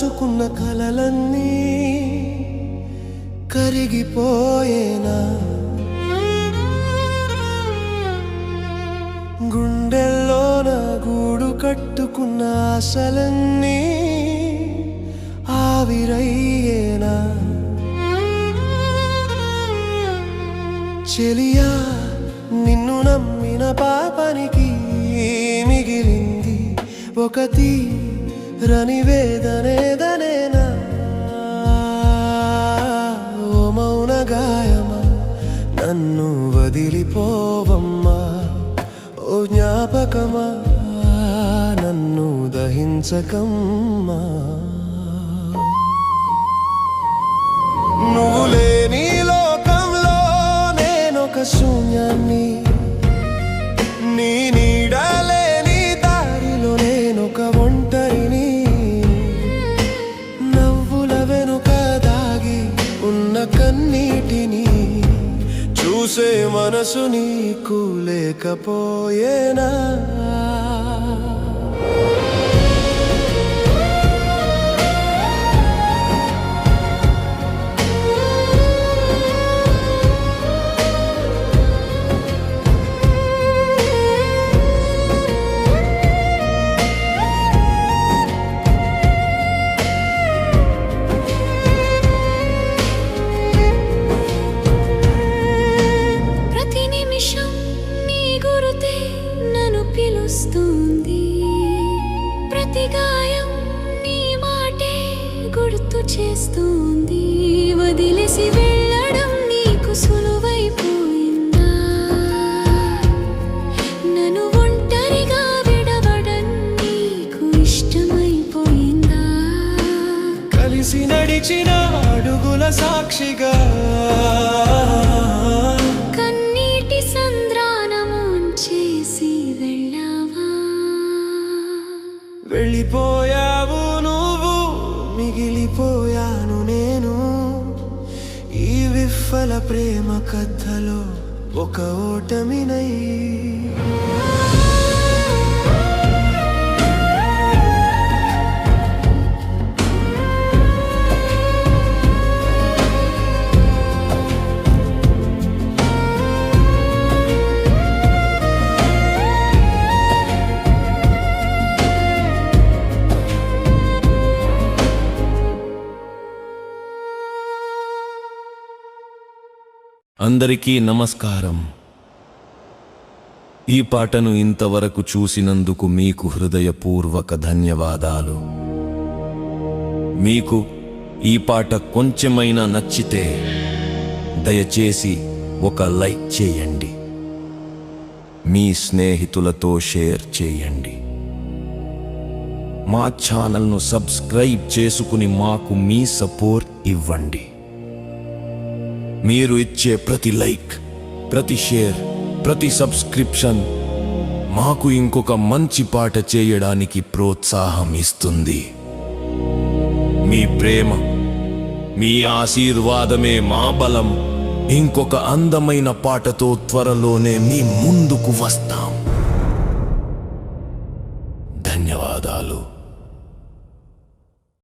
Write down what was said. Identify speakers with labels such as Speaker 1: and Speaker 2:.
Speaker 1: దాచుకున్న కలలన్నీ కరిగిపోయేనా గుండెల్లోన గూడు కట్టుకున్న ఆశలన్నీ ఆవిరయ్యేనా చెలియా నిన్ను నమ్మిన పాపనికి మిగిలింది ఒక తీరని వేదనేదనేనా ఓ మౌన గాయమా నన్ను వదిలిపోవమ్మా ఓ జ్ఞాపకమా నన్ను దహించకమ్మా నువ్వు లేని లోకంలో నేనొక శూన్యాన్ని నీ నీడలేని దారిలో నేనొక ఒంటరిని నవ్వుల వెనుక దాగి ఉన్న కన్నీటిని చూసే మనసు నీకు లేకపోయేనా
Speaker 2: ప్రతి గాయం నీ మాటే గుర్తు చేస్తుంది వదిలేసి వెళ్ళడం నీకు సులువైపోయిందా నన్ను ఒంటరిగా విడవడం నీకు ఇష్టమైపోయిందా
Speaker 1: కలిసి నడిచిన అడుగుల సాక్షిగా
Speaker 2: కన్నీటి సంద్రానముంచేసి
Speaker 1: వెళ్ళిపోయావు నువ్వు మిగిలిపోయాను నేను ఈ విఫల ప్రేమ కథలో ఒక ఓటమినై
Speaker 3: అందరికీ నమస్కారం. ఈ పాటను ఇంతవరకు చూసినందుకు మీకు హృదయపూర్వక ధన్యవాదాలు. మీకు ఈ పాట కొంచెమైనా నచ్చితే దయచేసి ఒక లైక్ చేయండి, మీ స్నేహితులతో షేర్ చేయండి, మా ఛానల్ను సబ్స్క్రైబ్ చేసుకుని మాకు మీ సపోర్ట్ ఇవ్వండి. మీరు ఇచ్చే ప్రతి లైక్, ప్రతి షేర్, ప్రతి సబ్స్క్రిప్షన్ మాకు ఇంకొక మంచి పాట చేయడానికి ప్రోత్సాహం ఇస్తుంది. మీ ప్రేమ, మీ ఆశీర్వాదమే మా బలం. ఇంకొక అందమైన పాటతో త్వరలోనే మీ ముందుకు వస్తాం. ధన్యవాదాలు.